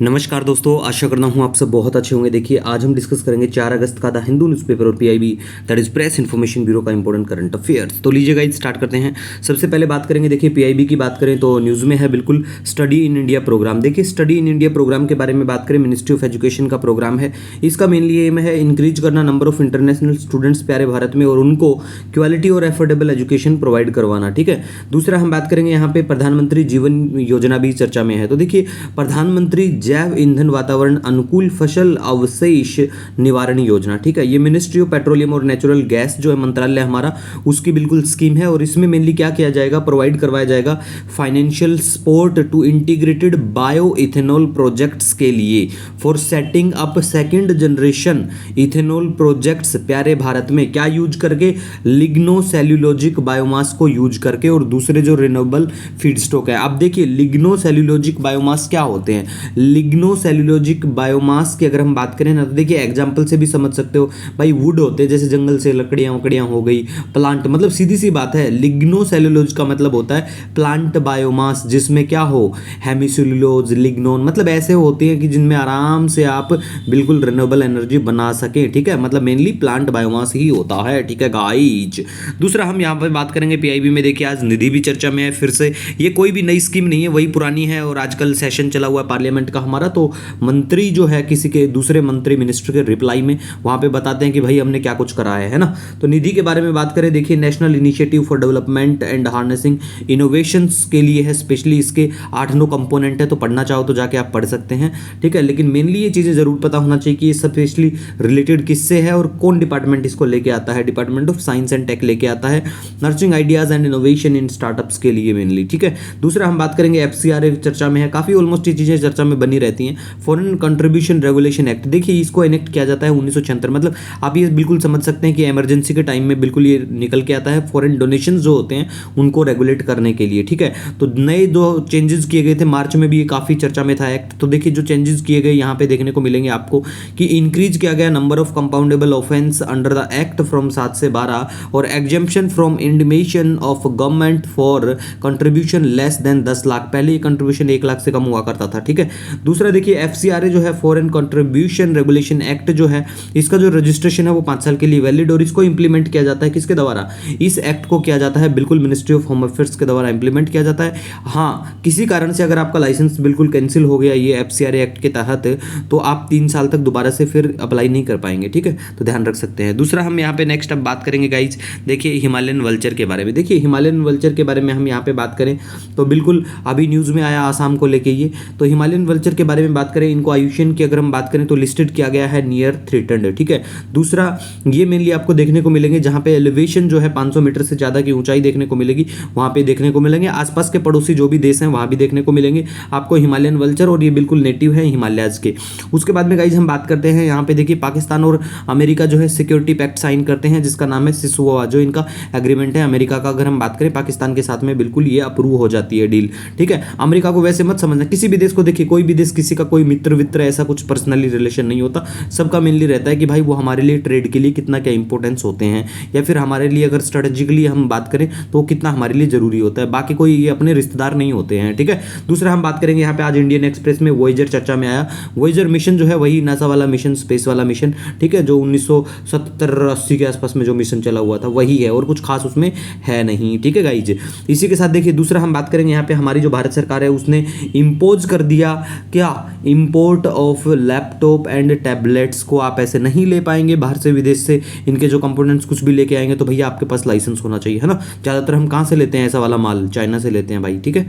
नमस्कार दोस्तों, आशा करता हूँ आप सब बहुत अच्छे होंगे। देखिए आज हम डिस्कस करेंगे 4 अगस्त का द हिंदू न्यूज़पेपर और PIB that is press information bureau का इंपॉर्टेंट करंट अफेयर्स। तो लीजिए गाइस स्टार्ट करते हैं। सबसे पहले बात करेंगे, देखिए पीआईबी की बात करें तो न्यूज़ में है बिल्कुल स्टडी इन इंडिया प्रोग्राम। देखिए स्टडी इन इंडिया प्रोग्राम के बारे में बात करें, मिनिस्ट्री ऑफ एजुकेशन का प्रोग्राम है। इसका मेनली एम है इंक्रीज करना नंबर ऑफ इंटरनेशनल स्टूडेंट्स प्यारे भारत में और उनको क्वालिटी और एफोर्डेबल एजुकेशन प्रोवाइड करवाना। ठीक है, दूसरा हम बात करेंगे यहाँ पे प्रधानमंत्री जीवन योजना भी चर्चा में है। तो देखिए प्रधानमंत्री जैव ईंधन वातावरण अनुकूल फसल अवशेष निवारण योजना, ठीक है, ये मिनिस्ट्री ऑफ पेट्रोलियम और नेचुरल गैस जो है मंत्रालय हमारा, उसकी बिल्कुल स्कीम है। और इसमें मेनली क्या किया जाएगा, प्रोवाइड करवाया जाएगा financial support to integrated bio ethanol projects के लिए for setting up second generation ethanol projects प्यारे भारत में। क्या यूज करके, लिग्नोसेल्यूलोजिक बायोमास को यूज करके और दूसरे जो रिन्यूएबल फीडस्टॉक है। अब देखिए लिग्नोसेल्यूलोजिक बायोमास क्या होते हैं। लिग्नोसेल्यूलोजिक बायोमास की अगर हम बात करें ना, तो देखिए एग्जांपल से भी समझ सकते हो भाई, वुड होते हैं जैसे जंगल से लकड़ियां वकड़ियां हो गई, प्लांट, मतलब सीधी सी बात है। लिग्नोसेल्यूलोज का मतलब होता है प्लांट बायोमास, जिसमें क्या हो, हेमिसेल्यूलोज, लिग्नोन, मतलब ऐसे होते हैं कि जिनमें आराम से आप बिल्कुल रिन्यूएबल एनर्जी बना सके। ठीक है, मतलब मेनली प्लांट बायोमास ही होता है। ठीक है गाइज, दूसरा हम यहाँ पे बात करेंगे पीआईबी में। देखिए आज निधि भी चर्चा में है फिर से। ये कोई भी नई स्कीम नहीं है, वही पुरानी है और आजकल सेशन चला हुआ है पार्लियामेंट का हमारा। तो मंत्री जो है किसी के दूसरे मंत्री मिनिस्टर के रिप्लाई में वहां पे बताते हैं कि भाई हमने क्या कुछ करा है ना। तो निधि के बारे में बात करें, देखिए national initiative for development and harnessing innovations के लिए है, स्पेशली इसके 8-9 कंपोनेंट है। तो पढ़ना चाहो तो जाके आप पढ़ सकते हैं। ठीक है, लेकिन मेनली ये चीजें जरूर पता होना चाहिए कि ये स्पेशली रिलेटेड किससे है और कौन डिपार्टमेंट इसको लेके आता है। Department of science and tech लेके आता है, nurturing ideas and innovation in startups के लिए मेनली। ठीक है, दूसरा हम बात करेंगे एफसीआरए चर्चा में है, काफी ऑलमोस्ट ये चीजें चर्चा में बनी रहती हैं। फॉरेन कंट्रीब्यूशन रेगुलेशन एक्ट, देखिए इसको इनेक्ट किया जाता है 1976, मतलब आप ये बिल्कुल समझ सकते हैं कि इमरजेंसी के टाइम में बिल्कुल ये निकल के आता है। फॉरेन डोनेशन जो होते हैं उनको रेगुलेट करने के लिए। ठीक है, तो नए दो चेंजेस किए गए थे, मार्च में भी ये काफी चर्चा में था एक्ट। तो देखिए जो चेंजेस किए गए यहाँ पे देखने को मिलेंगे आपको कि इंक्रीज किया गया number of compoundable offence under the act from 7 से 12 और exemption from intimation of government for contribution less than 10 lakh. पहले ये कंट्रीब्यूशन 1 लाख से कम हुआ करता था। ठीक है, दूसरा देखिए एफसीआरए जो है फॉरेन कंट्रीब्यूशन रेगुलेशन एक्ट जो है, इसका जो रजिस्ट्रेशन है वो 5 साल के लिए वैलिड और इसको इंप्लीमेंट किया जाता है किसके द्वारा, इस एक्ट को किया जाता है बिल्कुल मिनिस्ट्री ऑफ होम अफेयर्स के द्वारा इंप्लीमेंट किया जाता है। हाँ, किसी कारण से अगर आपका लाइसेंस बिल्कुल कैंसिल हो गया ये एफसीआरए एक्ट के तहत, तो आप 3 साल तक दोबारा से फिर अप्लाई नहीं कर पाएंगे। ठीक है, तो ध्यान रख सकते हैं। दूसरा हम यहाँ पे नेक्स्ट अब बात करेंगे गाइज, देखिए हिमालयन वल्चर के बारे में। देखिए हिमालयन वल्चर के बारे में हम यहाँ पे बात करें तो बिल्कुल अभी न्यूज़ में आया आसाम को लेके ये। तो हिमालयन वल्चर के बारे में बात करें, इनको आयुष्यन की अगर हम बात करें तो लिस्टेड किया गया है नियर थ्रेटन्ड। ठीक है, दूसरा ये मेनली आपको देखने को मिलेंगे जहां पे एलिवेशन जो है 500 मीटर से ज्यादा की ऊंचाई देखने को मिलेगी, वहां पे देखने को मिलेंगे। आसपास के पड़ोसी जो भी देश हैं वहां भी देखने को मिलेंगे आपको हिमालयन वल्चर, और ये बिल्कुल नेटिव है हिमालयाज के। उसके बाद में गाइज हम बात करते हैं यहाँ पे, देखिए पाकिस्तान और अमेरिका जो है सिक्योरिटी पैक्ट साइन करते हैं जिसका नाम है सिसोआ, जो इनका एग्रीमेंट है अमेरिका का। अगर हम बात करें पाकिस्तान के साथ में बिल्कुल ये अप्रूव हो जाती है डील। ठीक है, अमेरिका को वैसे मत समझना किसी भी देश को, देखिए कोई भी देश किसी का कोई मित्र वित्र ऐसा कुछ पर्सनली रिलेशन नहीं होता। सबका मेनली रहता है कि भाई वो हमारे लिए ट्रेड के लिए कितना क्या इंपॉर्टेंस होते हैं, या फिर हमारे लिए अगर स्ट्रेटेजिकली हम बात करें तो कितना हमारे लिए जरूरी होता है। बाकी कोई ये अपने रिश्तेदार नहीं होते हैं। ठीक है, दूसरा हम बात करेंगे यहाँ पे, आज इंडियन एक्सप्रेस में वॉयेजर चर्चा में आया। वॉयेजर मिशन जो है वही नासा वाला मिशन, स्पेस वाला मिशन। ठीक है, जो 1970-80 के आसपास में जो मिशन चला हुआ था वही है, और कुछ खास उसमें है नहीं। ठीक है गाइज, इसी के साथ देखिए दूसरा हम बात करेंगे यहाँ पे, हमारी जो भारत सरकार है उसने इम्पोज कर दिया क्या, import of laptop and tablets को आप ऐसे नहीं ले पाएंगे बाहर से, विदेश से इनके जो कंपोनेंट्स कुछ भी लेके आएंगे तो भैया आपके पास लाइसेंस होना चाहिए, है ना। ज़्यादातर हम कहाँ से लेते हैं ऐसा वाला माल, चाइना से लेते हैं भाई। ठीक है,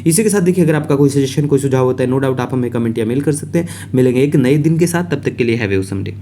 इसी के साथ देखिए अगर आपका कोई सजेशन कोई सुझाव होता है नो डाउट आप हमें कमेंट या मेल कर सकते हैं। मिलेंगे एक नए दिन के साथ, तब तक के लिए हैव ए ऑसम डे।